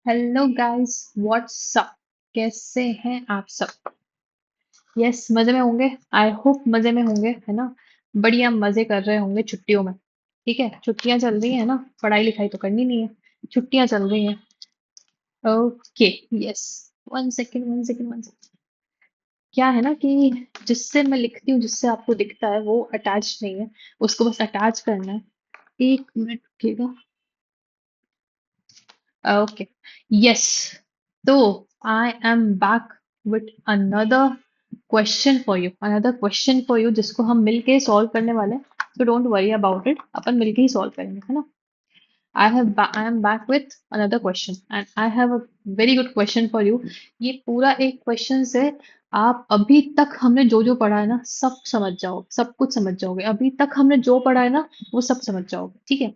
Hello guys, what's up. कैसे हैं आप सब? यस, मजे में होंगे। आई होप मजे में होंगे, है ना। बढ़िया मजे कर रहे होंगे छुट्टियों में। ठीक है, छुट्टियां चल रही है ना, पढ़ाई लिखाई तो करनी नहीं है। छुट्टियां चल रही हैं। Okay. Yes. One second, one second, one second. क्या है ना कि जिससे मैं लिखती हूँ, जिससे आपको दिखता है, वो अटैच नहीं है। उसको बस अटैच करना है। एक मिनट रुकिएगा। ओके। यस। तो I am back with another question for you, जिसको हम मिलके सॉल्व करने वाले हैं। So don't worry about it, अपन मिलके ही सॉल्व करेंगे, है ना। I am back with another question and I have a very good question for you. ये पूरा एक क्वेश्चन से आप अभी तक हमने जो जो पढ़ा है ना, सब समझ जाओगे, सब कुछ समझ जाओगे। अभी तक हमने जो पढ़ा है ना, वो सब समझ जाओगे। ठीक है,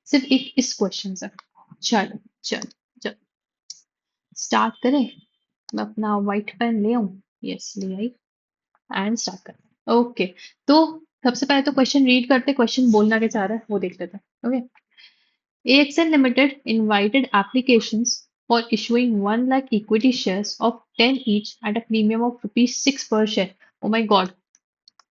सिर्फ एक इस क्वेश्चन से। चलो, चलो, चलो स्टार्ट करें। मैं अपना व्हाइट पेन ले आऊं। यस, ले आई। एंड स्टार्ट करें। ओके। तो सबसे पहले तो क्वेश्चन रीड करते, क्वेश्चन बोलना क्या चाह रहा है वो देख लेते हैं। Okay. AXN Limited invited applications for issuing 1 lakh equity shares of 10 each at a premium of rupees 6 per share. Oh my god,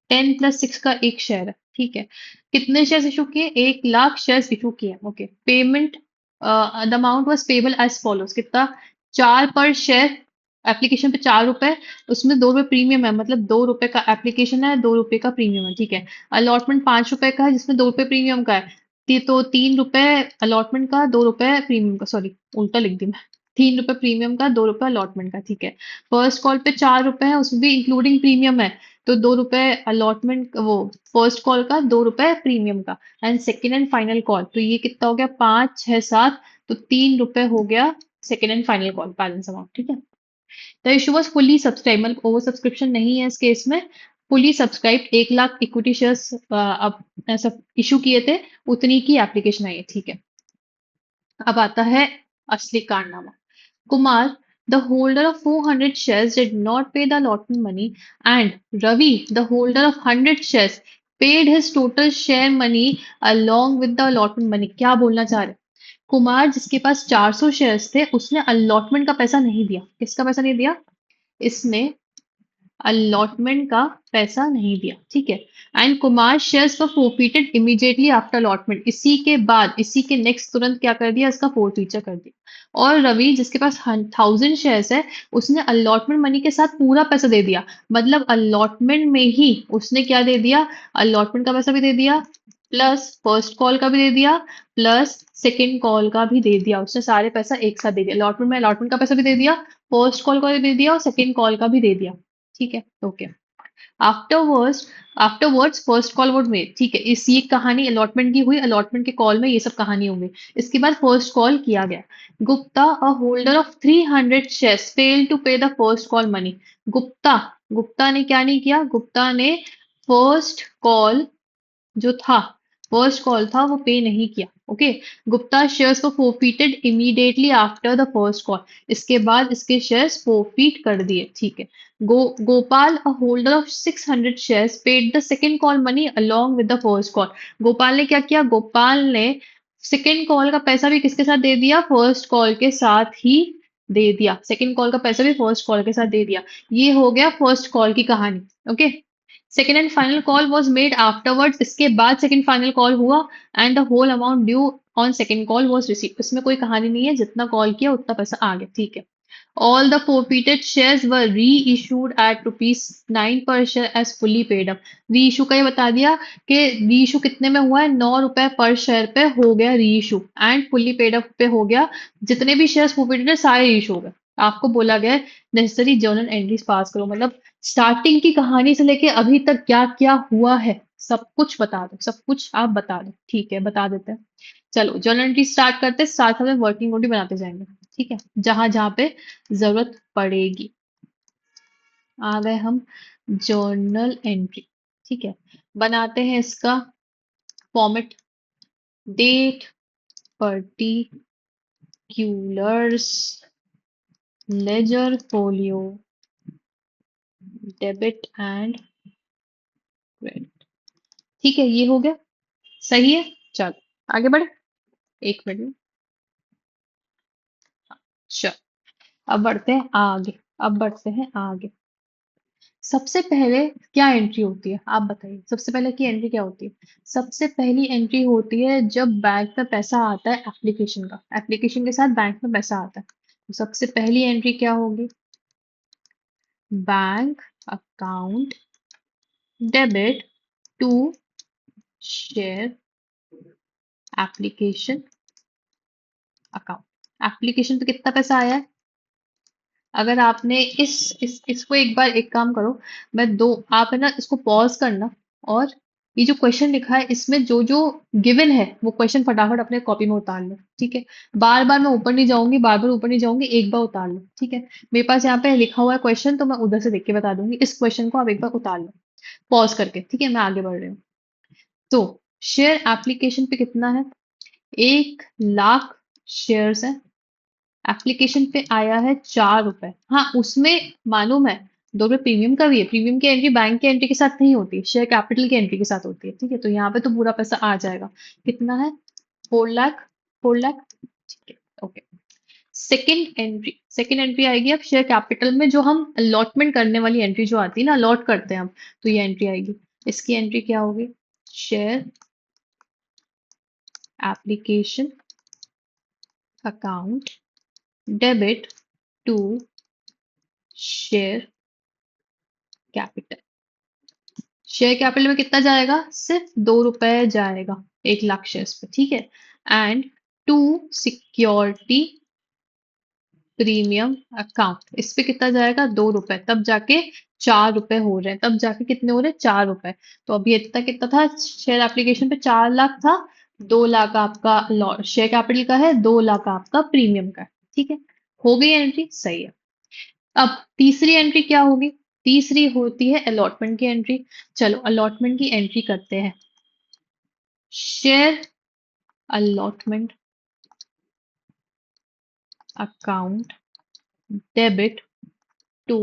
10 plus 6 का एक शेयर है। ठीक है, कितने शेयर इशू किए? 1 लाख शेयर इशू किए। Okay, payment the amount was payable as follows. कितना? 4 पर शेयर। एप्लीकेशन पे 4 रुपए, उसमें 2 रुपए प्रीमियम है, मतलब 2 रुपए का एप्लीकेशन है, 2 रुपए का प्रीमियम है। ठीक है, अलॉटमेंट 5 रुपए का है, जिसमें 2 रुपए प्रीमियम का है। तो 3 रुपए अलॉटमेंट का, 2 रुपए प्रीमियम का, सॉरी उल्टा लिख दी मैं। 3 रुपए प्रीमियम का, 2 रुपए अलॉटमेंट का। ठीक है, फर्स्ट कॉल पे 4 रुपए है, उसमें भी इंक्लूडिंग प्रीमियम है। तो 2 रुपए अलॉटमेंट, वो फर्स्ट कॉल का, 2 रुपए प्रीमियम का। And second and final call, तो ये कितना हो गया? 5, 6, 7। तो 3 रुपए हो गया second and final call balance amount. ठीक है, the issue was fully subscribe, मतलब ओवर सब्सक्रिप्शन नहीं है इस केस में। Fully subscribe, 1 lakh equity shares अब ऐसा इशू किए थे, उतनी की एप्लीकेशन आई है। ठीक है, अब आता है असली कारनामा। Kumar, the holder of 400 shares, did not pay the allotment money, and Ravi, the holder of 100 shares, paid his total share money along with the allotment money. क्या बोलना चाह रहे? कुमार, जिसके पास 400 शेयर्स थे, उसने अलॉटमेंट का पैसा नहीं दिया। किसका पैसा नहीं दिया? इसने अलॉटमेंट का पैसा नहीं दिया। ठीक है, and Kumar shares were forfeited immediately after allotment. इसी के बाद, इसी के नेक्स्ट तुरंत क्या कर दिया? इसका फोरफीचर कर दिया। और रवि, जिसके पास 1000 शेयर्स है, उसने अलॉटमेंट मनी के साथ पूरा पैसा दे दिया। मतलब अलॉटमेंट में ही उसने क्या दे दिया? अलॉटमेंट का पैसा भी दे दिया, प्लस फर्स्ट कॉल का भी दे दिया, प्लस सेकेंड कॉल का भी दे दिया। उसने सारे पैसा एक साथ दे दिया। अलॉटमेंट में अलॉटमेंट का पैसा भी दे दिया, फर्स्ट कॉल का भी दे दिया, और सेकेंड कॉल का भी दे दिया। ठीक है, okay. Afterwards, afterwards first call would made. ठीक है, इस ये कहानी अलॉटमेंट की हुई, अलॉटमेंट के कॉल में ये सब कहानी होंगी। इसके बाद फर्स्ट कॉल किया गया। Gupta, a holder of 300 shares, fail to pay the first call money. Gupta, Gupta ने क्या नहीं किया? गुप्ता ने फर्स्ट कॉल जो था, फर्स्ट कॉल था, वो पे नहीं किया। ओके, गुप्ता शेयर्स को forfeited immediately after the first call. इसके बाद इसके शेयर्स फोरफीट कर दिए। ठीक है, Gopal, a holder of 600 shares, paid the second call money along with the first call. Gopal ने क्या किया? गोपाल ने सेकेंड कॉल का पैसा भी किसके साथ दे दिया? फर्स्ट कॉल के साथ ही दे दिया। सेकेंड कॉल का पैसा भी फर्स्ट कॉल के साथ दे दिया। ये हो गया फर्स्ट कॉल की कहानी। Okay, second and final call was made afterwards. इसके बाद सेकेंड फाइनल कॉल हुआ, and the whole amount due on second call was receive. इसमें कोई कहानी नहीं है, जितना कॉल किया उतना पैसा आ गया। ठीक है, all the forfeited shares were reissued at rupees 9 per share as fully paid up। री इशू का ये बता दिया कि री इशू कितने में हुआ है? 9 रुपए पर शेयर पे हो गया री issue, and fully paid up पे हो गया। जितने भी शेयर्स forfeited है, सारे री इशू हो गए। आपको बोला गया है नेसेसरी जर्नल एंट्रीज पास करो, मतलब स्टार्टिंग की कहानी से लेके अभी तक क्या क्या हुआ है, सब कुछ बता दो, सब कुछ आप बता दो। ठीक है, बता देते हैं। चलो जर्नल एंट्री स्टार्ट करते हैं, साथ साथ में वर्किंग नोट भी बनाते जाएंगे। ठीक है, जहां जहां पे जरूरत पड़ेगी। आ गए हम जर्नल एंट्री। ठीक है, बनाते हैं इसका format. Date, particulars, ledger folio, debit and credit. ठीक है, ये हो गया। सही है, चलो आगे बढ़े। एक मिनट। चल, अब बढ़ते हैं आगे। अब बढ़ते हैं आगे। सबसे पहले क्या एंट्री होती है, आप बताइए। सबसे पहले की एंट्री क्या होती है? सबसे पहली एंट्री होती है जब बैंक में पैसा आता है, एप्लीकेशन का, एप्लीकेशन के साथ बैंक में पैसा आता है। तो सबसे पहली एंट्री क्या होगी? Bank account debit to share application account. Application पे कितना पैसा आया है? अगर आपने इसको एक बार एक काम करो, मैं दो, आप है ना इसको पॉज करना, और ये जो क्वेश्चन लिखा है इसमें जो जो गिवन है वो क्वेश्चन फटाफट अपने कॉपी में उतार लो, ठीक है? बार बार मैं ऊपर नहीं जाऊंगी, बार बार ऊपर नहीं जाऊंगी, एक बार उतार लो, ठीक है? मेरे पास यहाँ पे लिखा हुआ है क्वेश्चन, तो मैं उधर से देख के बता दूंगी। इस क्वेश्चन को आप एक बार उतार लो पॉज करके, ठीक है? मैं आगे बढ़ रही हूँ। तो शेयर एप्लीकेशन पे कितना है? 1 लाख शेयर्स है। एप्लीकेशन पे आया है 4 रुपए। हाँ, उसमें मालूम है 2 रुपए प्रीमियम का भी है। प्रीमियम की एंट्री बैंक की एंट्री के साथ नहीं होती, शेयर कैपिटल की एंट्री के साथ होती है, ठीक है? तो यहाँ पे तो पूरा पैसा आ जाएगा। कितना है? 4 लाख। 4 लाख, ठीक है, ओके। सेकेंड एंट्री आएगी अब शेयर कैपिटल में, जो हम अलॉटमेंट करने वाली एंट्री जो आती है ना, अलॉट करते हैं हम, तो ये एंट्री आएगी। इसकी एंट्री क्या होगी? Share application account debit to share capital. Share capital में कितना जाएगा? सिर्फ 2 रुपए जाएगा 1 लाख शेयर्स पे, ठीक है? And to security premium account, इस पे कितना जाएगा? 2 रुपए, तब जाके 4 रुपए हो रहे हैं, तब जाके कितने हो रहे हैं? 4 रुपए। तो अभी इतना कितना था शेयर एप्लीकेशन पे? 4 लाख था। 2 लाख आपका शेयर कैपिटल का है, 2 लाख आपका प्रीमियम का है, ठीक है? हो गई एंट्री, सही है। अब तीसरी एंट्री क्या होगी? तीसरी होती है अलॉटमेंट की एंट्री। चलो अलॉटमेंट की एंट्री करते हैं। Share allotment account debit to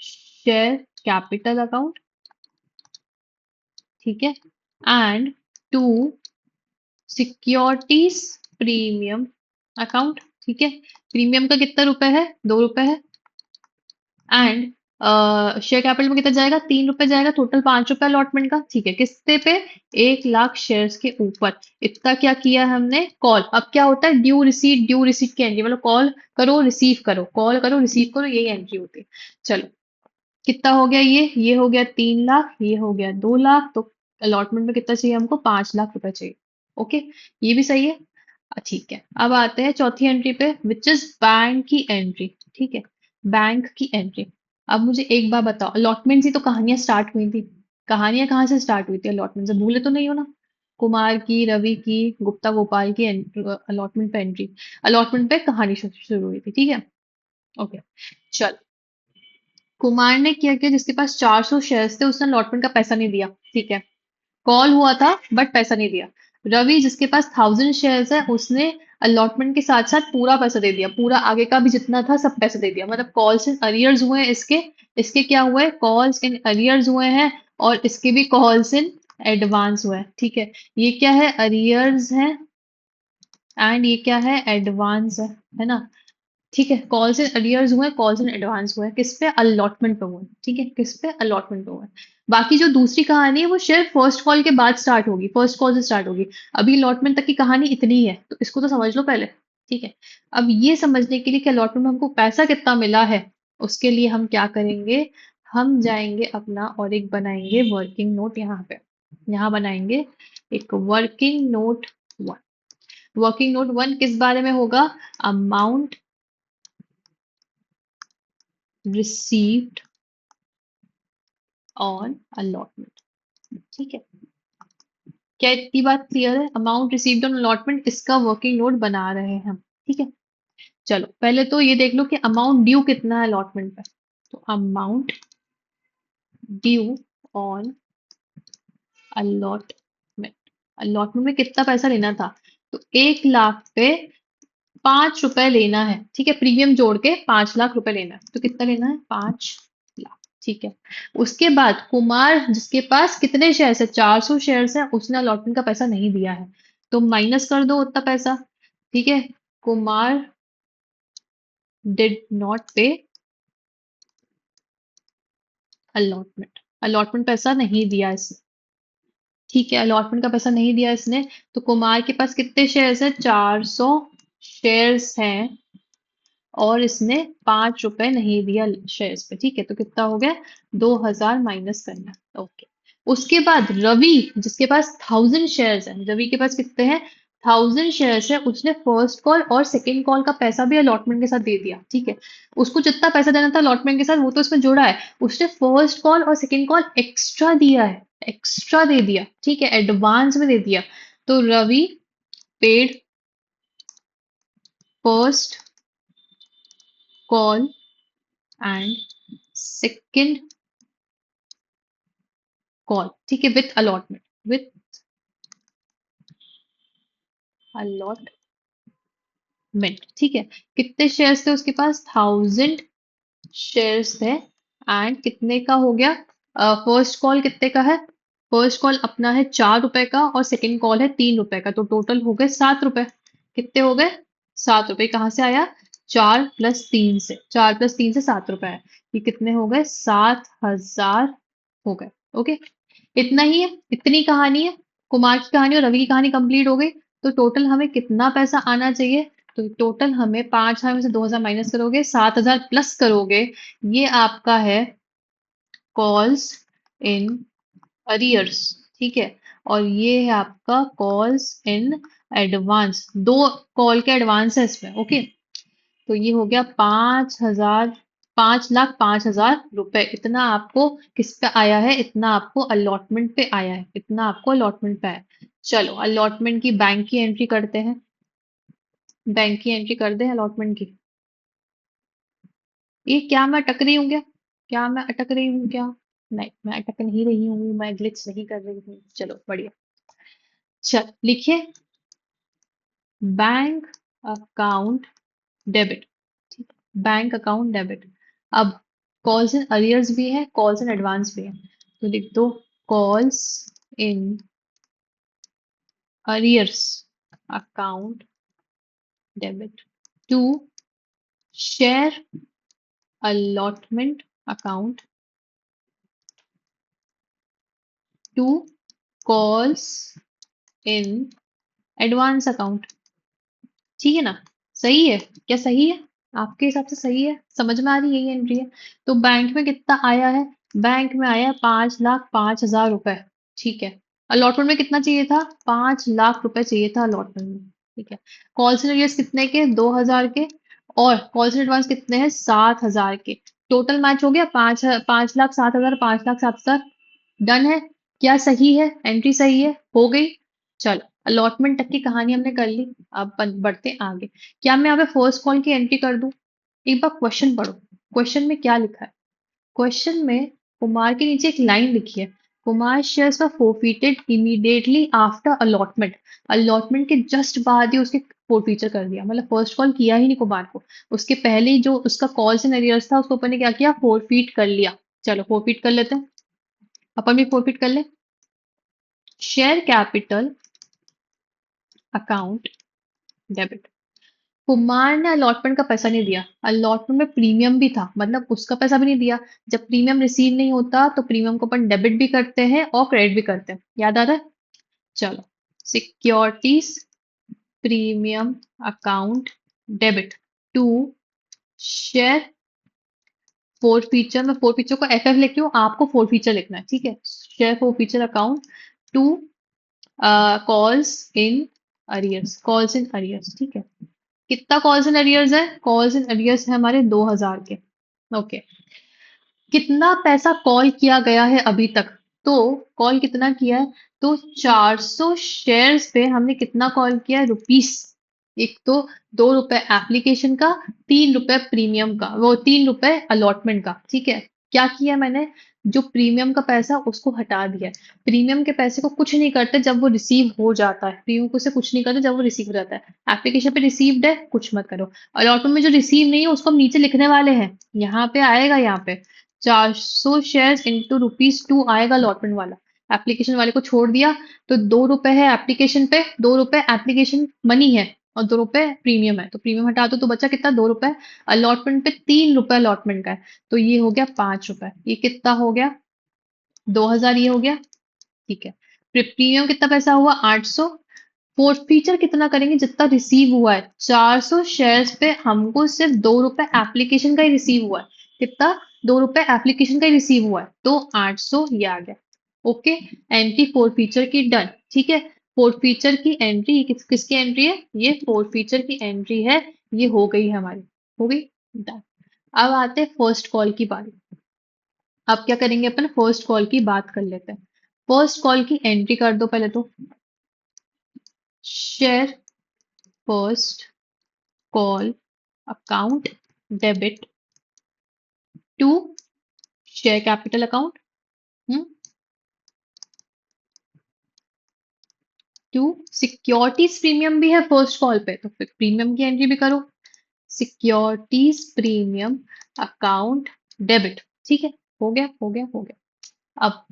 share capital account, ठीक है? And to securities premium account, ठीक है? प्रीमियम का कितना रुपए है? 2 रुपए है। एंड शेयर कैपिटल में कितना जाएगा? 3 रुपए जाएगा। टोटल 5 रुपए अलॉटमेंट का, ठीक है? किसते पे? 1 लाख शेयर्स के ऊपर। इतना क्या किया हमने? कॉल। अब क्या होता है? ड्यू रिसीट की एंट्री, मतलब कॉल करो रिसीव करो, कॉल करो रिसीव करो, यही एंट्री होती है। चलो, कितना हो गया? ये हो गया 3 लाख, ये हो गया 2 लाख। तो अलॉटमेंट में कितना चाहिए हमको? 5 लाख रुपए चाहिए। ओके, ये भी सही है। ठीक है, अब आते हैं चौथी एंट्री पे, विच इज बैंक की एंट्री, ठीक है? बैंक की एंट्री। अब मुझे एक बार बताओ, अलॉटमेंट से तो कहानियां स्टार्ट हुई थी। कहानियां कहाँ से स्टार्ट हुई थी? अलॉटमेंट से। भूले तो नहीं हो ना? कुमार की, रवि की, गुप्ता गोपाल की अलॉटमेंट पे एंट्री, अलॉटमेंट पे कहानी शुरू हुई थी, ठीक है? ओके, चल। कुमार ने क्या किया? जिसके पास 400 शेयर्स थे उसने अलॉटमेंट का पैसा नहीं दिया, ठीक है? कॉल हुआ था बट पैसा नहीं दिया। रवि जिसके पास 1000 शेयर्स है उसने अलॉटमेंट के साथ साथ पूरा पैसा दे दिया, पूरा आगे का भी जितना था सब पैसा दे दिया। मतलब कॉल्स इन अरियर्स हुए हैं इसके। इसके क्या हुए? कॉल्स इन अरियर्स हुए हैं, और इसके भी कॉल्स इन एडवांस हुए हैं, ठीक है? ये क्या है? अरियर्स है, एंड ये क्या है? एडवांस है ना? ठीक है, कॉल्स इन अरियर्स हुए, कॉल्स इन एडवांस हुए, किस पे? अलॉटमेंट पे हुए, ठीक है? किस पे? अलॉटमेंट पे हुए। बाकी जो दूसरी कहानी है वो शेयर फर्स्ट कॉल के बाद स्टार्ट होगी, फर्स्ट कॉल से स्टार्ट होगी। अभी अलॉटमेंट तक की कहानी इतनी ही है, तो इसको तो समझ लो पहले, ठीक है? अब ये समझने के लिए कि अलॉटमेंट में हमको पैसा कितना मिला है, उसके लिए हम क्या करेंगे? हम जाएंगे अपना और एक बनाएंगे वर्किंग नोट। यहाँ पे, यहाँ बनाएंगे एक वर्किंग नोट 1। वर्किंग नोट 1 किस बारे में होगा? अमाउंट रिसीव्ड ऑन अलॉटमेंट, ठीक है? क्या इतनी बात क्लियर है? अमाउंट रिसीव्ड ऑन अलॉटमेंट, इसका वर्किंग नोट बना रहे हैं हम, ठीक है? चलो पहले तो ये देख लो कि अमाउंट ड्यू कितना है अलॉटमेंट पे। तो amount due on allotment, allotment में कितना पैसा लेना था? तो 1 लाख पे 5 रुपए लेना है, ठीक है? प्रीमियम जोड़ के 5 लाख रुपए लेना है। तो कितना लेना है? 5 लाख, ठीक है? उसके बाद कुमार जिसके पास कितने शेयर्स है? 400 शेयर्स है, उसने अलॉटमेंट का पैसा नहीं दिया है, तो माइनस कर दो उतना पैसा, ठीक है? कुमार डिड नॉट पे अलॉटमेंट। अलॉटमेंट पैसा नहीं दिया इसने। ठीक है, अलॉटमेंट का पैसा नहीं दिया इसने। तो कुमार के पास कितने शेयर्स हैं? 400 शेयर्स हैं और इसने 5 रुपए नहीं दिया शेयर्स पे। ठीक है, तो कितना हो गया? 2000 माइनस करना। ओके। उसके बाद रवि, जिसके पास 1000 शेयर्स है, रवि के पास कितने हैं? 1000 शेयर्स है। उसने फर्स्ट कॉल और सेकेंड कॉल का पैसा भी अलॉटमेंट के साथ दे दिया। ठीक है, उसको जितना पैसा देना था अलॉटमेंट के साथ वो तो इसमें जोड़ा है। उसने फर्स्ट कॉल और सेकेंड कॉल एक्स्ट्रा दिया है, एक्स्ट्रा दे दिया। ठीक है, एडवांस में दे दिया। तो Ravi paid first call and second call. ठीक है, विथ अलॉटमेंट, विथ अलॉटमेंट। ठीक है, कितने शेयर्स थे उसके पास? 1000 शेयर्स थे। एंड कितने का हो गया? फर्स्ट कॉल कितने का है? फर्स्ट कॉल अपना है 4 रुपए का और सेकंड कॉल है 3 रुपए का, तो टोटल हो गए 7 रुपए। कितने हो गए? 7 रुपए। कहाँ से आया? 4 + 3 से। 4 + 3 से 7 रुपए है। ये कितने हो गए? 7000 हो गए। ओके, इतना ही है, इतनी कहानी है। कुमार की कहानी और रवि की कहानी कंप्लीट हो गई। तो टोटल हमें कितना पैसा आना चाहिए? तो टोटल हमें 5000 में से 2000 माइनस करोगे, 7000 प्लस करोगे। ये आपका है कॉल्स इन अरियर्स। ठीक है, और ये है आपका कॉल्स इन एडवांस। दो कॉल के एडवांस है इसमें। ओके, तो ये हो गया 5000, 5,05,000 रुपए। इतना आपको किस पे आया है? इतना आपको अलॉटमेंट पे आया है। इतना आपको अलॉटमेंट पे आया है। चलो अलॉटमेंट की बैंक की एंट्री करते हैं। बैंक की एंट्री कर दें अलॉटमेंट की। ये क्या मैं अटक रही हूँ क्या? क्या मैं अटक रही हूँ क्या? नहीं, मैं अटक नहीं रही हूँ, मैं ग्लिच नहीं कर रही हूँ। चलो बढ़िया। चल लिखिए, बैंक अकाउंट डेबिट। ठीक, बैंक अकाउंट डेबिट। अब कॉल्स इन अरियर्स भी है, कॉल्स इन एडवांस भी है। तो लिख दो calls in arrears account debit to share allotment account to calls in advance account. ठीक है ना? सही है क्या? सही है? आपके हिसाब से सही है? समझ में आ रही है? यही एंट्री है। तो बैंक में कितना आया है? बैंक में आया 5,05,000 रुपए। ठीक है, अलॉटमेंट में कितना चाहिए था? 5 लाख रुपए चाहिए था अलॉटमेंट में। ठीक है, कॉल सेंटर कितने के? 2,000 के। और कॉल सेंटर एडवांस कितने हैं? 7,000 के। टोटल मैच हो गया 5,05,000, 5,07,000। डन है? क्या सही है? एंट्री सही है? हो गई। चलो अलॉटमेंट तक की कहानी हमने कर ली। अब बढ़ते आगे। क्या मैं यहाँ पे फर्स्ट कॉल की एंट्री कर दूं? एक बार क्वेश्चन पढ़ो। क्वेश्चन में क्या लिखा है? क्वेश्चन में कुमार के नीचे एक लाइन लिखी है, Kumar shares were forfeited immediately after allotment. Allotment के जस्ट बाद ही उसके फोरफीचर कर दिया। मतलब फर्स्ट कॉल किया ही नहीं कुमार को, उसके पहले ही जो उसका कॉल से एरियर्स था उसको अपन ने क्या किया? फोरफीट कर लिया। चलो फोरफीट कर लेते हैं, अपन भी फोरफीट कर ले। Share capital account debit. Kumar ने अलॉटमेंट का पैसा नहीं दिया। अलॉटमेंट में प्रीमियम भी था, मतलब उसका पैसा भी नहीं दिया। जब प्रीमियम रिसीव नहीं होता तो प्रीमियम को अपन डेबिट भी करते हैं और क्रेडिट भी करते हैं। याद आ रहा है? चलो, securities premium account debit to share four feature. मैं फोर फीचर को एफ लिख रही हूँ, आपको फोर फीचर लिखना है। ठीक है, share four feature account to calls in arrears. Calls in arrears. ठीक है, कितना कॉल्स इन अरियर्स है? कॉल्स इन अरियर्स है हमारे 2,000 के। ओके, कितना पैसा कॉल किया गया है अभी तक? तो कॉल कितना किया है? तो 400 शेयर्स पे हमने कितना कॉल किया है? रुपीस। एक तो 2 रुपए एप्लीकेशन का, 3 रुपए प्रीमियम का, वो 3 रुपए अलॉटमेंट का। ठीक है, क्या किया मैंने? जो प्रीमियम का पैसा उसको हटा दिया है। प्रीमियम के पैसे को कुछ नहीं करते जब वो रिसीव हो जाता है। प्रीमियम को से कुछ नहीं करते जब वो रिसीव हो जाता है। एप्लीकेशन पे रिसीव्ड है, कुछ मत करो। अलॉटमेंट में जो रिसीव नहीं है उसको हम नीचे लिखने वाले हैं। यहाँ पे आएगा, यहाँ पे 400 शेयर्स इंटू रुपीज 2 आएगा अलॉटमेंट वाला। एप्लीकेशन वाले को छोड़ दिया तो 2 रुपए है एप्लीकेशन पे, 2 रुपए एप्लीकेशन मनी है और 2 रुपए प्रीमियम है, तो प्रीमियम हटा दो तो बचा कितना, 2 रुपए। अलॉटमेंट पे 3 रुपए अलॉटमेंट का है, तो ये हो गया 5 रुपए। ये कितना हो गया, 2,000 ये हो गया। ठीक है, फिर प्रीमियम कितना पैसा हुआ, 800। फोर्थ फीचर कितना करेंगे, जितना रिसीव हुआ है 400 शेयर्स पे हमको सिर्फ 2 रुपए एप्लीकेशन का ही रिसीव हुआ है। कितना, 2 रुपए एप्लीकेशन का ही रिसीव हुआ है, तो 800 ये आ गया। ओके, एंट्री फोर्थ फीचर की डन। ठीक है, फोर्थ फीचर की एंट्री, किसकी एंट्री है, ये फोर्थ फीचर की एंट्री है, ये हो गई हमारी, हो गई डन। अब आते हैं फर्स्ट कॉल की बारी। अब क्या करेंगे अपन, फर्स्ट कॉल की बात कर लेते हैं। फर्स्ट कॉल की एंट्री कर दो पहले तो, share first call account debit to share capital account to securities premium भी है फर्स्ट कॉल पे, तो फिर प्रीमियम की एंट्री भी करो, सिक्योरिटीज प्रीमियम अकाउंट डेबिट। ठीक है, हो गया हो गया हो गया। अब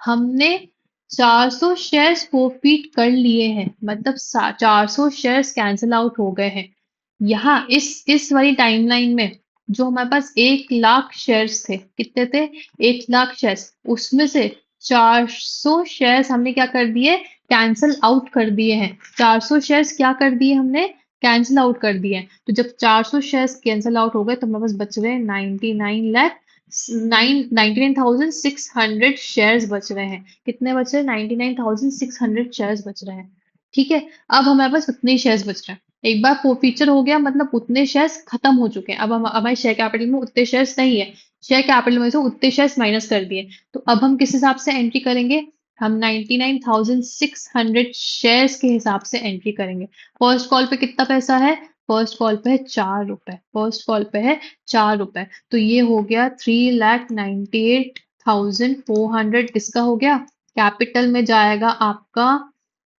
हमने 400 शेयर्स फोरफीट कर लिए हैं, मतलब 400 शेयर्स कैंसिल आउट हो गए हैं। यहाँ इस वाली टाइमलाइन में जो हमारे पास 1 लाख शेयर्स थे, कितने थे, 1 लाख शेयर्स, उसमें से 400 शेयर्स हमने क्या कर दिए, कैंसिल आउट कर दिए हैं। 400 शेयर्स क्या कर दिए हमने, कैंसिल आउट कर दिए हैं। तो जब 400 शेयर्स कैंसिल आउट हो गए तो हमारे पास बच रहे 99,600 शेयर्स बच रहे हैं। कितने बच रहे हैं, 99,600 शेयर्स बच रहे हैं। ठीक है, अब हमारे पास उतने ही शेयर्स बच रहे हैं। एक बार वो फीचर हो गया, मतलब उतने शेयर्स खत्म हो चुके हैं। अब हम हमारे शेयर कैपिटल में उतने शेयर्स नहीं है, शेयर कैपिटल में से उतने शेयर्स माइनस कर दिए। तो अब हम किस हिसाब से एंट्री करेंगे, हम 99,600 शेयर्स के हिसाब से एंट्री करेंगे। फर्स्ट कॉल पे कितना पैसा है, फर्स्ट कॉल पे है 4 रुपए, फर्स्ट कॉल पे है 4 रुपए। तो ये हो गया 3,98,400, इसका हो गया। कैपिटल में जाएगा आपका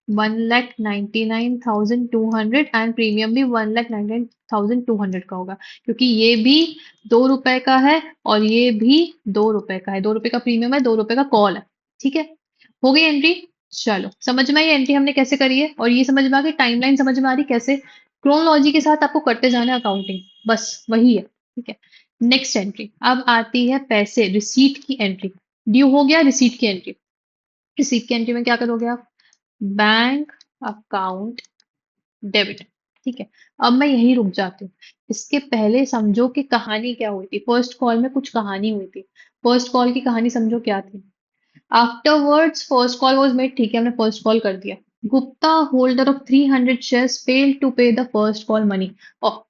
1,99,200 एंड प्रीमियम भी 1,99,200 का होगा, क्योंकि ये भी 2 रुपए का है और ये भी 2 रुपए का है। 2 रुपए का प्रीमियम है, 2 रुपए का कॉल है। ठीक है, हो गई एंट्री। चलो, समझ में आई एंट्री हमने कैसे करी है, और ये समझ में आ गई, टाइमलाइन समझ में आ रही कैसे क्रोनोलॉजी के साथ आपको करते जाना है अकाउंटिंग, बस वही है। ठीक है, नेक्स्ट एंट्री अब आती है पैसे, रिसीट की एंट्री। ड्यू हो गया, रिसीट की एंट्री। रिसीट की एंट्री में क्या करोगे आप, बैंक अकाउंट डेबिट। ठीक है, अब मैं यहीं रुक जाती हूँ। इसके पहले समझो कि कहानी क्या हुई थी, फर्स्ट कॉल में कुछ कहानी हुई थी। फर्स्ट कॉल की कहानी समझो क्या थी। Afterwards first call was made, ठीक है, हमने फर्स्ट कॉल कर दिया। Gupta holder of 300 shares failed to pay the first call money, और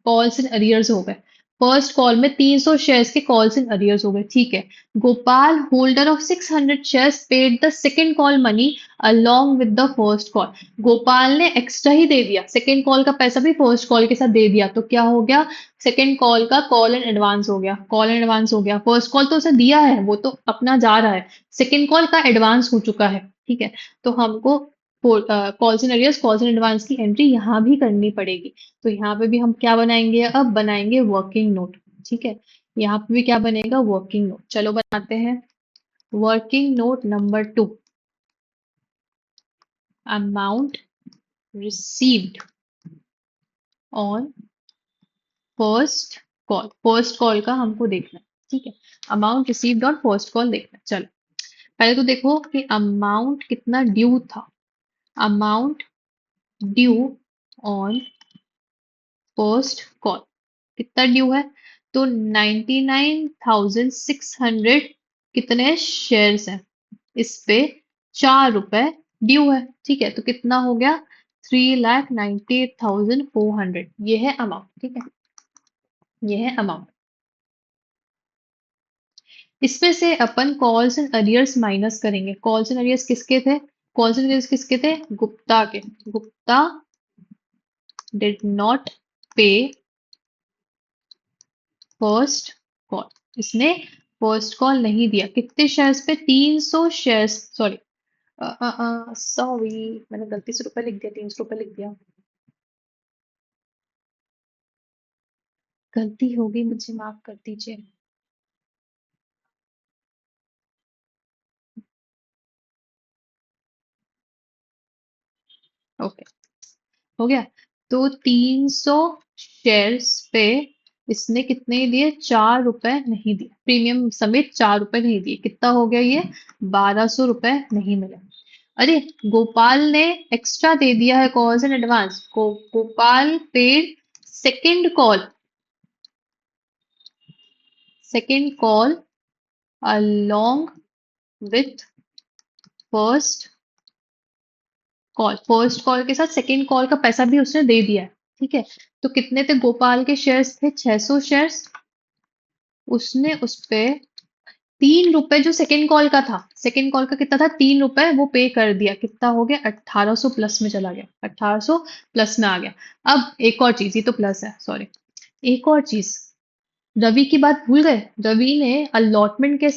कॉल्स इन अरियर्स हो गए। फर्स्ट कॉल में 300 शेयर्स के कॉल्स इन अरियर्स हो गए। ठीक है, Gopal holder of 600 shares paid the second call money along with the first call. Gopal ने एक्स्ट्रा ही दे दिया, सेकंड कॉल का पैसा भी फर्स्ट कॉल के साथ दे दिया, तो क्या हो गया, सेकंड कॉल का कॉल इन एडवांस हो गया, कॉल इन एडवांस हो गया। फर्स्ट कॉल तो उसे दिया है, वो तो अपना जा रहा है, सेकंड कॉल का एडवांस हो चुका है। ठीक है, तो हमको calls in arrears, calls in advance की एंट्री यहाँ भी करनी पड़ेगी। तो यहाँ पे भी हम क्या बनाएंगे, अब बनाएंगे वर्किंग नोट। ठीक है, यहाँ पे भी क्या बनेगा, वर्किंग नोट। चलो बनाते हैं working note number 2, amount received on first call. First call का हमको देखना है। ठीक है, amount received on first call देखना है। चलो, पहले तो देखो कि अमाउंट कितना ड्यू था। Amount due on first call कितना ड्यू है, तो 99,600 कितने शेयर्स हैं, इस पे 4 रुपए ड्यू है। ठीक है, तो कितना हो गया, 3,98,400, ये है अमाउंट। ठीक है, ये है अमाउंट। इसमें से अपन कॉल्स एंड अरियर्स माइनस करेंगे। कॉल्स एंड अरियर्स किसके थे, कॉल्स एंड अरियर्स किसके थे, गुप्ता के। गुप्ता डिड नॉट पे फर्स्ट कॉल, इसने फर्स्ट कॉल नहीं दिया। कितने शेयर्स पे, 300 शेयर्स, सॉरी सॉरी, मैंने गलती से रुपए लिख दिया, 300 रुपए लिख दिया, गलती हो गई मुझे, माफ कर दीजिए। ओके, हो गया। तो 300 शेयर्स पे इसने कितने दिए, 4 रुपए नहीं दिए, प्रीमियम समेत 4 रुपए नहीं दिए, कितना हो गया ये, 1200 रुपए नहीं मिले। अरे गोपाल ने एक्स्ट्रा दे दिया है कॉल्स इन एडवांस को, Gopal paid second call along with first first call के साथ सेकेंड कॉल का पैसा भी उसने दे दिया है। ठीक है, तो कितने थे गोपाल के शेयर्स, थे 600 शेयर्स। उसने उस पे 3 रुपए जो सेकेंड कॉल का था, सेकेंड कॉल का कितना था, 3 रुपए, वो पे कर दिया, कितना हो गया, 1800 प्लस में चला गया, 1800 प्लस में आ गया। अब एक और चीज, ये तो प्लस है, सॉरी, एक और चीज, रवि की बात भूल गए। रवि ने अलॉटमेंट के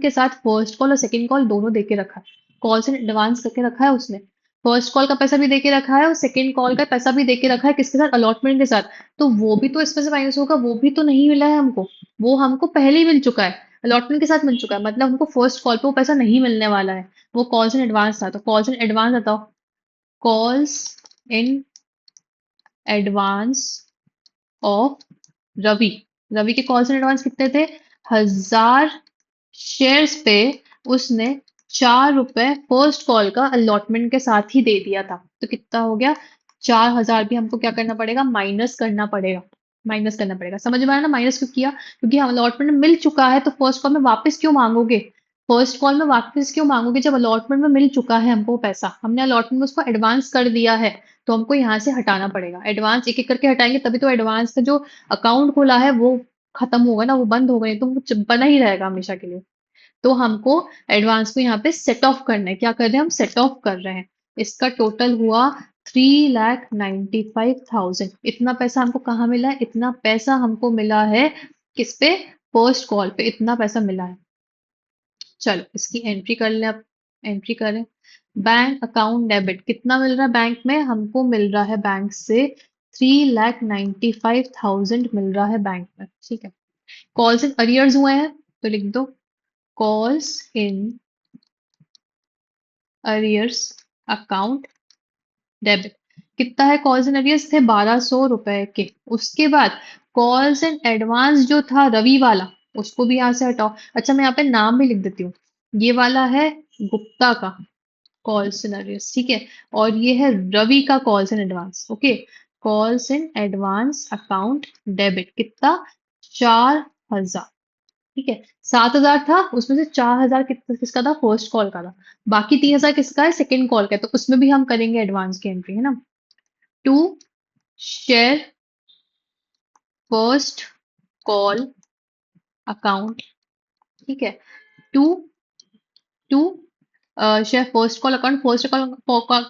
साथ फर्स्ट कॉल और सेकंड कॉल दोनों देके रखा है, कॉल से एडवांस करके रखा है उसने, फर्स्ट कॉल का पैसा भी देके रखा है और सेकंड कॉल का पैसा भी देके रखा है, किसके साथ, अलॉटमेंट के साथ। तो वो भी तो इसमें से माइनस होगा, वो भी तो नहीं मिला है हमको, वो हमको पहले ही मिल चुका है, अलॉटमेंट के साथ मिल चुका है, मतलब हमको फर्स्ट कॉल पे वो पैसा नहीं मिलने वाला है, वो कॉल्स इन एडवांस था। तो कॉल्स इन एडवांस बताओ, calls in advance of Ravi, Ravi के कॉल्स इन एडवांस कितने थे, 1000 शेयर्स पे उसने 4 रुपए फर्स्ट कॉल का अलॉटमेंट के साथ ही दे दिया था। तो कितना हो गया, 4000 भी हमको क्या करना पड़ेगा, माइनस करना पड़ेगा, माइनस करना पड़ेगा। समझ में आया ना, माइनस क्यों किया, क्योंकि हम अलॉटमेंट मिल चुका है, तो फर्स्ट कॉल में वापस क्यों मांगोगे, फर्स्ट कॉल में वापस क्यों मांगोगे, जब अलॉटमेंट में मिल चुका है हमको पैसा, हमने अलॉटमेंट में उसको एडवांस कर दिया है, तो हमको यहाँ से हटाना पड़ेगा, एडवांस एक एक करके हटाएंगे, तभी तो एडवांस का जो अकाउंट खोला है वो खत्म होगा ना, वो बंद हो गए, तो वो बना ही रहेगा हमेशा के लिए। तो हमको एडवांस को यहाँ पे सेट ऑफ करना है, क्या कर रहे हैं हम, सेट ऑफ कर रहे हैं। इसका टोटल हुआ 3,95,000। इतना पैसा हमको कहाँ मिला है, इतना पैसा हमको मिला है किस पे, फर्स्ट कॉल पे इतना पैसा मिला है। चलो इसकी एंट्री कर लें, अब एंट्री करें, बैंक अकाउंट डेबिट कितना मिल रहा है बैंक में, हमको मिल रहा है बैंक से 3,95,000 मिल रहा है बैंक में। ठीक है, कॉल्स इन अरियर्स हुए हैं, तो लिख दो calls in arrears account debit. कितना है कॉल्स इन अरियर्स, थे 1200 रुपए के। उसके बाद कॉल्स इन एडवांस जो था रवि वाला, उसको भी यहाँ से हटाओ। अच्छा मैं यहाँ पे नाम भी लिख देती हूँ, ये वाला है गुप्ता का कॉल्स इन अरियर्स, ठीक है, और ये है रवि का calls in advance. Okay, calls in advance account debit कितना, 4000। ठीक है, 7000 था, उसमें से 4000 किसका था, फर्स्ट कॉल का था, बाकी 3000 किसका है, सेकंड कॉल का है, तो उसमें भी हम करेंगे एडवांस की एंट्री, है ना। To share first call account, ठीक है, to to share first call account, first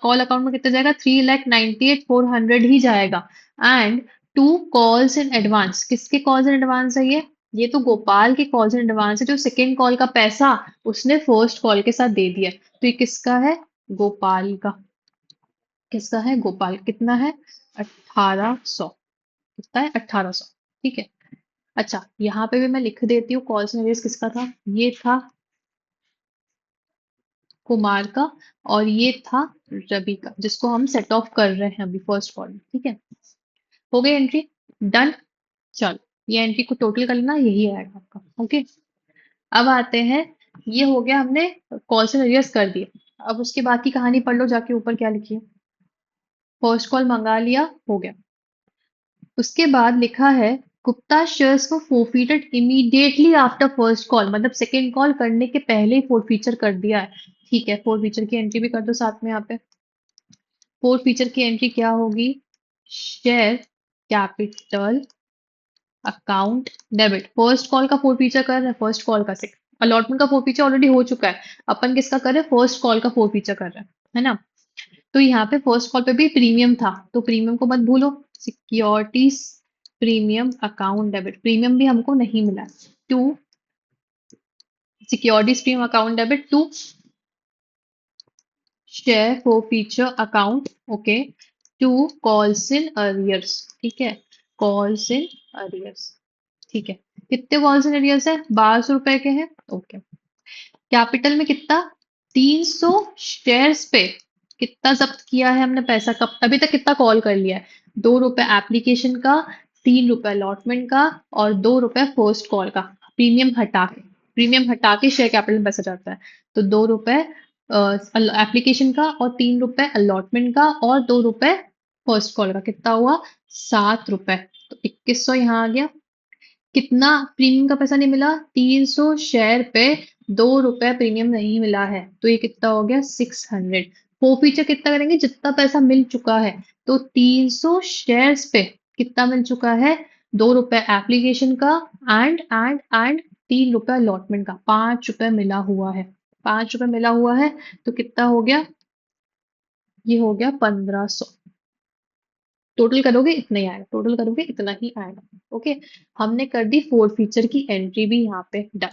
call account में कितना जाएगा, 3,98,400 ही जाएगा। And to calls in advance, किसके कॉल्स इन एडवांस है ये तो गोपाल के कॉल्स इन एडवांस है, जो सेकेंड कॉल का पैसा उसने फर्स्ट कॉल के साथ दे दिया, तो ये किसका है, गोपाल का, किसका है, गोपाल, कितना है, 1800, कितना है, 1800। ठीक है, अच्छा यहाँ पे भी मैं लिख देती हूँ कॉल्स इन एडवांस किसका था, ये था कुमार का, और ये था रवि का, जिसको हम सेट ऑफ कर रहे हैं अभी फर्स्ट कॉल में। ठीक है, हो गई एंट्री, डन। चलो ये एंट्री को टोटल कर लेना, यही आएगा आपका। ओके, अब आते हैं, ये हो गया, हमने कॉल से अरियर्स कर दिए। अब उसके बाद की कहानी पढ़ लो जाके, ऊपर क्या लिखी है, फर्स्ट कॉल मंगा लिया, हो गया। उसके बाद लिखा है गुप्ता शेयर्स को forfeited immediately after first call, मतलब सेकेंड कॉल करने के पहले ही फोरफीचर कर दिया है। ठीक है, फोरफीचर की एंट्री भी कर दो साथ में यहाँ पे। फोर्थ फीचर की एंट्री क्या होगी, share capital account debit, first call का फोर्थ फीचर कर रहे हैं, फर्स्ट कॉल का सिर्फ, अलॉटमेंट का फोर्थ फीचर ऑलरेडी हो चुका है, अपन किसका कर रहे हैं, फर्स्ट कॉल का फोर्थ फीचर कर रहे हैं, है ना। तो यहाँ पे फर्स्ट कॉल पे भी प्रीमियम था, तो प्रीमियम को मत भूलो, securities premium account debit, premium भी हमको नहीं मिला, to securities premium account debit, to share for feature account, okay, to calls in arrears, ठीक है, कॉल्स इन अरियर्स, ठीक है, कितने कॉल्स इन अरियर्स है, 1200 रुपए के हैं। ओके, कैपिटल में कितना, 300 शेयर्स पे कितना जब्त किया है हमने पैसा, कब अभी तक कितना कॉल कर लिया है? 2 रुपए एप्लीकेशन का, 3 रुपए अलॉटमेंट का, और 2 रुपए फर्स्ट कॉल का। प्रीमियम हटा के शेयर कैपिटल में पैसा जाता है। तो 2 रुपए एप्लीकेशन का, और 3 रुपए अलॉटमेंट का, और 2 रुपए फर्स्ट कॉल का। कितना हुआ? 7 रुपए। तो 2100 यहाँ आ गया। कितना प्रीमियम का पैसा नहीं मिला? 300 शेयर पे 2 रुपए प्रीमियम नहीं मिला है, तो ये कितना हो गया? 600। फीचर कितना करेंगे? जितना पैसा मिल चुका है। तो 300 शेयर्स पे कितना मिल चुका है? 2 रुपए एप्लीकेशन का, एंड 3 रुपए अलॉटमेंट का। 5 रुपए मिला हुआ है। 5 रुपए मिला हुआ है। तो कितना हो गया? ये हो गया 1500। टोटल करोगे इतना ही आएगा, टोटल करोगे इतना ही आएगा। ओके। हमने कर दी फोर्थ फीचर की एंट्री भी यहाँ पे डन।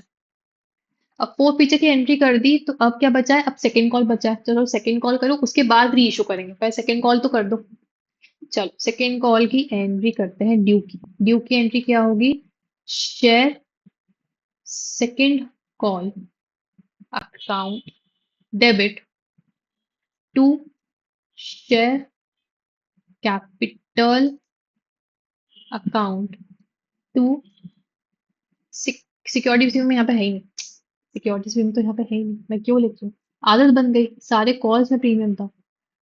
अब फोर्थ फीचर की एंट्री कर दी, तो अब क्या बचा है? अब सेकंड कॉल बचा है। चलो सेकंड कॉल करो, उसके बाद री इशू करेंगे, पहले सेकंड कॉल तो कर दो। चलो सेकंड कॉल की एंट्री करते हैं। ड्यू की एंट्री क्या होगी? Share second call account debit to share capital account to security में यहाँ पे है ही नहीं। सिक्योरिटीज प्रीमियम तो यहाँ पे है ही नहीं, मैं क्यों लिख रही हूँ? आदत बन गई, सारे कॉल्स में प्रीमियम था।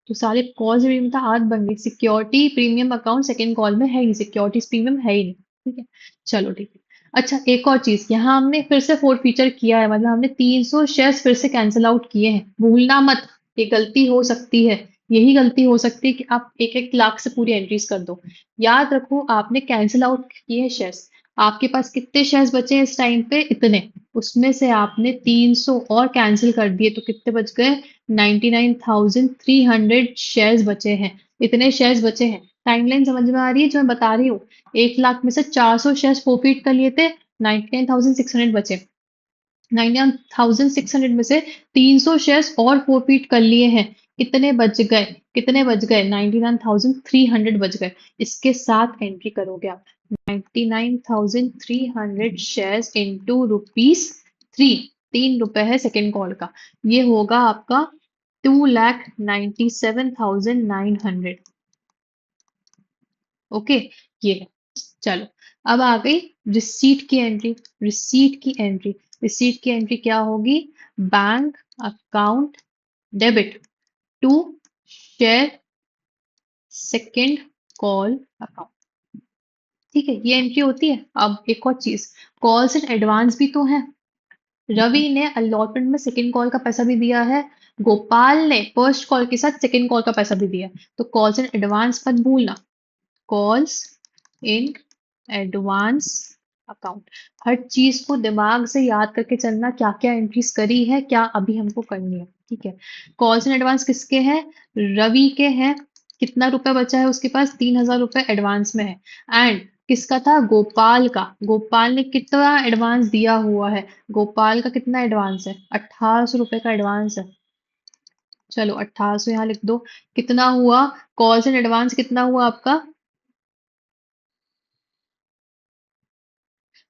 तो सारे कॉल्स में प्रीमियम था, आदत बन गई। Security premium account second call में है ही नहीं, सिक्योरिटीज प्रीमियम है ही नहीं। ठीक है। चलो ठीक है। अच्छा, एक और चीज, यहाँ हमने फिर से फोर्थ फीचर किया है, मतलब हमने 300 शेयर्स फिर से कैंसिल आउट किए हैं। भूलना मत, ये गलती हो सकती है। यही गलती हो सकती है कि आप 1-1 लाख से पूरी एंट्रीज कर दो। याद रखो, आपने कैंसिल आउट किए हैं शेयर्स। आपके पास कितने शेयर्स बचे हैं इस टाइम पे? इतने। उसमें से आपने 300 और कैंसिल कर दिए, तो कितने बच गए? 99,300 शेयर्स बचे हैं। इतने शेयर्स बचे हैं। टाइमलाइन समझ में आ रही है जो मैं बता रही हूँ? 1 लाख में से 400 शेयर्स फोरफिट कर लिए थे, 99,600 बचे। 99,600 में से 300 शेयर्स और फोरफिट कर लिए हैं। कितने बच गए? कितने बच गए? 99,300 बच गए। इसके साथ एंट्री करोगे आप। 99,300 शेयर्स इंटू रुपीज 3। 3 रुपए है सेकेंड कॉल का। ये होगा आपका 2,97,900। ओके। ये है। चलो, अब आ गई रिसीट की एंट्री। रिसीट की एंट्री क्या होगी? Bank account debit to share second call account. ठीक है, ये एंट्री होती है। अब एक और चीज, कॉल्स एंड एडवांस भी तो है। रवि ने अलॉटमेंट में सेकेंड कॉल का पैसा भी दिया है। गोपाल ने फर्स्ट कॉल के साथ सेकेंड कॉल का पैसा भी दिया है। तो कॉल्स एंड एडवांस मत भूलना। Calls in advance account. हर चीज को दिमाग से याद करके चलना, क्या क्या एंट्रीज करी है, क्या अभी हमको करनी है। ठीक है। कॉल्स इन एडवांस किसके हैं? रवि के हैं। कितना रुपए बचा है उसके पास? 3,000 रुपए एडवांस में है। एंड किसका था? गोपाल का। गोपाल ने कितना एडवांस दिया हुआ है? गोपाल का कितना एडवांस है? 1,800 रुपए का एडवांस है। चलो 1,800 यहाँ लिख दो। कितना हुआ? कॉल्स एंड एडवांस कितना हुआ आपका?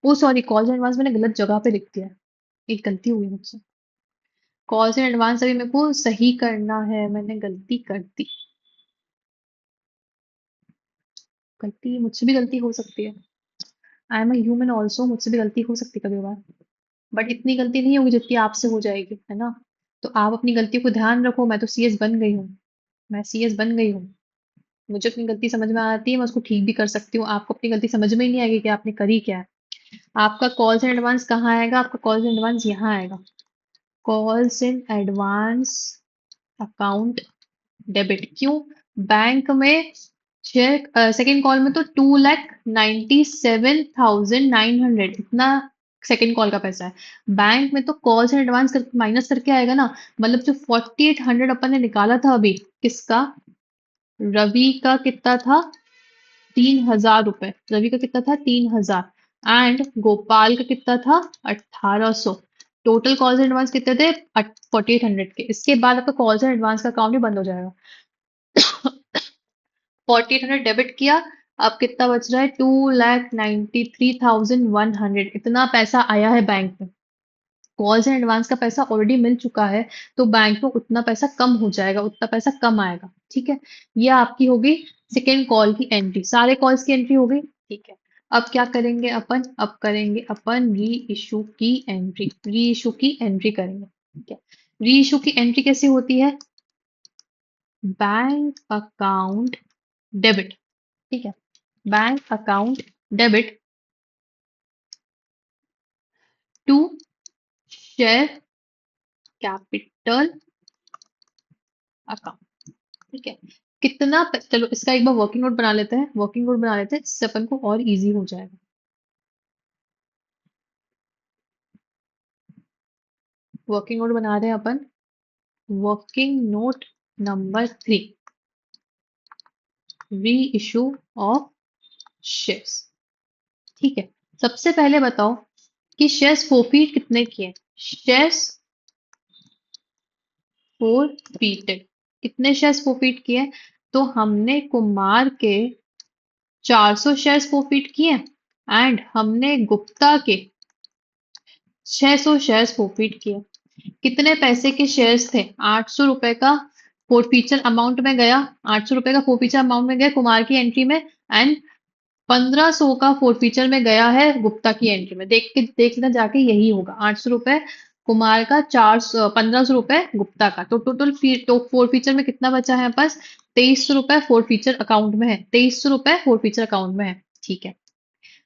ओ सॉरी, कॉल्स एंड एडवांस मैंने गलत जगह पे लिख दिया है। एक गलती हुई मुझसे। कॉल्स एंड एडवांस अभी मेरे को सही करना है, मैंने गलती कर दी। गलती मुझसे भी गलती हो सकती है। I am a human also, मुझसे भी गलती हो सकती है कभी कभार। बट इतनी गलती नहीं होगी जितनी आपसे हो जाएगी, है ना? तो आप अपनी गलतियों को ध्यान रखो। मैं तो सीएस बन गई हूँ। मैं सीएस बन गई हूँ। मुझे अपनी गलती समझ में आती है, मैं उसको ठीक भी कर सकती हूँ। आपको अपनी गलती समझ में ही नहीं आएगी कि आपने करी क्या है। आपका कॉल्स एंड एडवांस कहाँ आएगा? आपका कॉल्स एंड एडवांस यहाँ आएगा। Calls and advance account debit. क्यों? बैंक में शेयर सेकेंड कॉल में तो 2,97,900 इतना सेकेंड कॉल का पैसा है। बैंक में तो कॉल्स एंड एडवांस कर माइनस करके आएगा ना। मतलब जो 4,800 अपन ने निकाला था अभी, किसका? रवि का कितना था? 3,000 रुपए। रवि का कितना था? 3,000। एंड गोपाल का कितना था? 1,800। टोटल कॉल्स एंड एडवांस कितने थे? 4,800 के। इसके बाद आपका कॉल्स एंड एडवांस का अकाउंट ही बंद हो जाएगा। 4,800 डेबिट किया। अब कितना बच रहा है? 2,93,100। इतना पैसा आया है बैंक में। कॉल्स एंड एडवांस का पैसा ऑलरेडी मिल चुका है, तो बैंक में उतना पैसा कम हो जाएगा, उतना पैसा कम आएगा। ठीक है, ये आपकी होगी सेकेंड कॉल की एंट्री। सारे कॉल्स की एंट्री हो गई। ठीक है, अब क्या करेंगे अपन? अब करेंगे अपन री इशू की एंट्री। री इशू की एंट्री करेंगे। ठीक है, री इशू की एंट्री कैसी होती है? Bank account debit. ठीक है, bank account debit to share capital account. ठीक है, चलो इसका एक बार वर्किंग नोट बना लेते हैं। वर्किंग नोट बना लेते हैं, इससे अपन को और इजी हो जाएगा। वर्किंग नोट बना रहे हैं अपन। वर्किंग नोट नंबर 3, री इशू ऑफ शेयर्स। ठीक है, सबसे पहले बताओ कि शेयर्स फोरफीट कितने किए? शेयर्स फोरफीटेड, कितने शेयर्स फोरफीट किए? तो हमने कुमार के 400 शेयर्स फोरफीट किए एंड हमने गुप्ता के 600 शेयर्स फोरफीट किए। कितने पैसे के शेयर्स थे? 800 रुपए का फोरफीचर अमाउंट में गया। 800 रुपए का फोरफीचर अमाउंट में गया कुमार की एंट्री में, एंड 1500 का फोरफीचर में गया है गुप्ता की एंट्री में। देख लेना जाके, यही होगा। 800 रुपए कुमार का, 1500 रुपए गुप्ता का, तो टोटल तो फोरफीचर में कितना बचा है पास? 2300 रुपए फोरफीचर अकाउंट में है। 2300 रुपए फोरफीचर अकाउंट में है। ठीक है,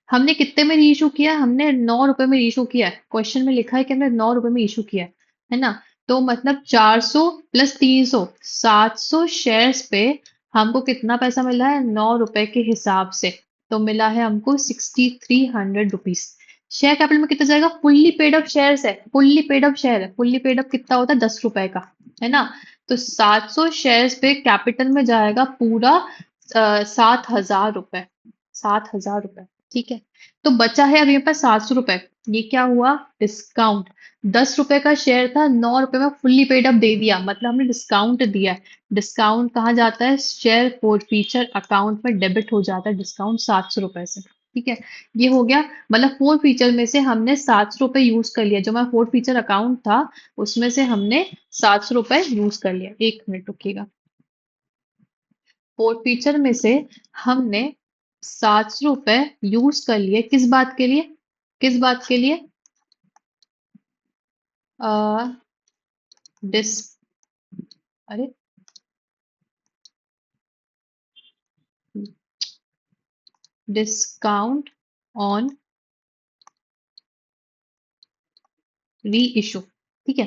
हमने कितने में रीइशू किया? हमने 9 रुपए में रीइशू किया है। क्वेश्चन में लिखा है कि हमने 9 रुपए में इशू किया है ना? तो मतलब 400 प्लस 300, 700 शेयर्स पे हमको कितना पैसा मिला है? 9 रुपए के हिसाब से। तो मिला है हमको 6300 रुपीज। शेयर कैपिटल में कितना जाएगा? फुल्ली पेड अप शेयर्स है, फुल्ली पेड अप शेयर है। फुल्ली पेड अप कितना होता है? 10 रुपए का, है ना? तो 700 शेयर्स पे कैपिटल में जाएगा पूरा 7,000 रुपए। 7,000 रुपए। ठीक है, तो बचा है अब ये पास 700 रुपए। ये क्या हुआ? डिस्काउंट। 10 रुपए का शेयर था, 9 रुपए में फुल्ली पेड अप दे दिया, मतलब हमने डिस्काउंट दिया है। डिस्काउंट कहाँ जाता है? शेयर फोरफीचर अकाउंट में डेबिट हो जाता है डिस्काउंट 700 रुपए से। ठीक है, ये हो गया। मतलब फोर फीचर में से हमने 700 रुपए यूज कर लिया। जो हमारा फोर फीचर अकाउंट था उसमें से हमने 700 रुपए यूज कर लिया। 1 मिनट रुकिएगा। फोर फीचर में से हमने 700 रुपए यूज कर लिए। किस बात के लिए? किस बात के लिए? आ, डिस अरे डिस्काउंट ऑन री इशू। ठीक है,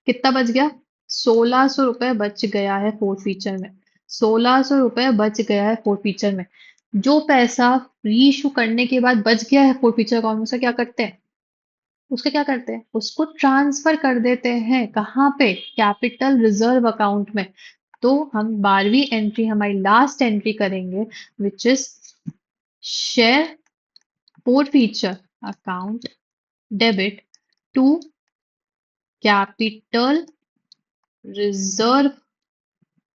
कितना बच गया? 1600 रुपए बच गया है फोर फीचर में। 1600 रुपए बच गया है फोर फीचर में। जो पैसा री इशू करने के बाद बच गया है फोर फीचर अकाउंट में, उसे क्या करते हैं? उसका क्या करते हैं? उसको ट्रांसफर कर देते हैं। कहाँ पे? कैपिटल रिजर्व अकाउंट में। तो हम 12वीं एंट्री, हमारी लास्ट एंट्री करेंगे, which is share four feature account debit to capital reserve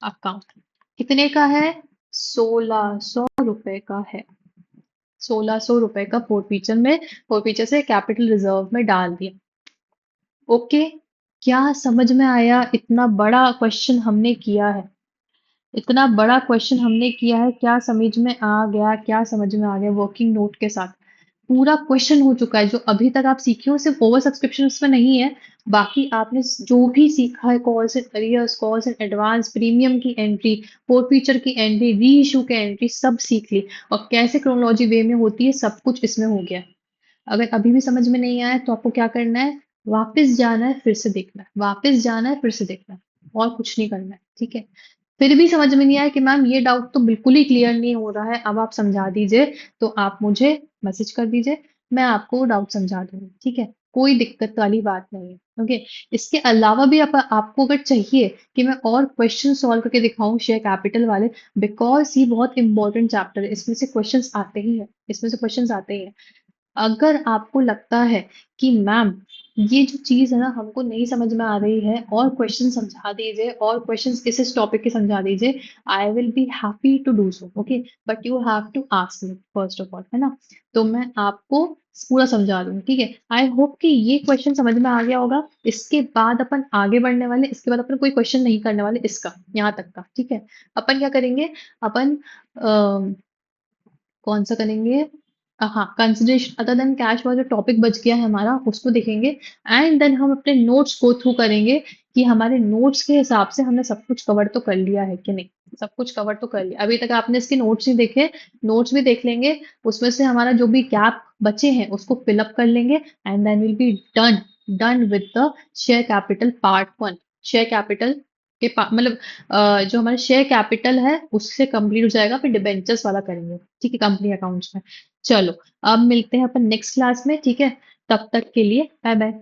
account. कितने का है? 1600 रुपए का है। 1600 रुपए का फोर फीचर में, फोर फीचर से कैपिटल रिजर्व में डाल दिया। ओके, क्या समझ में आया? इतना बड़ा क्वेश्चन हमने किया है। इतना बड़ा क्वेश्चन हमने किया है, क्या समझ में आ गया? क्या समझ में आ गया? वर्किंग नोट के साथ पूरा क्वेश्चन हो चुका है। जो अभी तक आप सीखे हो सिर्फ ओवर सब्सक्रिप्शन उसमें नहीं है, बाकी आपने जो भी सीखा है, calls and arrears, calls and advance, premium की एंट्री, फोर फीचर की एंट्री, री इशू की एंट्री, सब सीख ली। और कैसे क्रोनोलॉजी वे में होती है, सब कुछ इसमें हो गया। अगर अभी भी समझ में नहीं आया तो आपको क्या करना है? वापस जाना है, फिर से देखना है। वापस जाना है, फिर से देखना है, और कुछ नहीं करना है। ठीक है, फिर भी समझ में नहीं आया कि मैम ये डाउट तो बिल्कुल ही क्लियर नहीं हो रहा है, अब आप समझा दीजिए, तो आप मुझे मैसेज कर दीजिए, मैं आपको डाउट समझा दूंगी। ठीक है, कोई दिक्कत वाली बात नहीं है। ओके, इसके अलावा भी आपको अगर चाहिए कि मैं और क्वेश्चन सॉल्व करके दिखाऊं शेयर कैपिटल वाले, बिकॉज ये बहुत इंपॉर्टेंट चैप्टर है, इसमें से क्वेश्चंस आते ही है, इसमें से क्वेश्चंस आते ही है। अगर आपको लगता है कि मैम ये जो चीज है ना हमको नहीं समझ में आ रही है, और क्वेश्चन समझा दीजिए, और क्वेश्चंस इस टॉपिक के समझा दीजिए, I will be happy to do so, okay. But you have to ask me first of all, है ना। तो मैं आपको पूरा समझा दूंगी, ठीक है। आई होप कि ये क्वेश्चन समझ में आ गया होगा। इसके बाद अपन आगे बढ़ने वाले, इसके बाद अपन कोई क्वेश्चन नहीं करने वाले इसका, यहाँ तक का, ठीक है। अपन क्या करेंगे, अपन कौन सा करेंगे, हाँ, कंसिडरेशन अदर देन कैश वाला जो टॉपिक बच गया है हमारा, उसको देखेंगे। एंड देन हम अपने नोट्स गो थ्रू करेंगे कि हमारे नोट्स के हिसाब से हमने सब कुछ कवर तो कर लिया है कि नहीं। सब कुछ कवर तो कर लिया, अभी तक आपने इसके नोट्स नहीं देखे, नोट्स भी देख लेंगे। उसमें से हमारा जो भी गैप बचे हैं उसको फिल अप कर लेंगे, and then will be done, done with the share capital part 1। Share capital के मतलब जो हमारा शेयर कैपिटल है उससे कंप्लीट हो जाएगा, फिर डिबेंचर्स वाला करेंगे, ठीक है, कंपनी अकाउंट्स में। चलो, अब मिलते हैं अपन नेक्स्ट क्लास में, ठीक है। तब तक के लिए बाय बाय।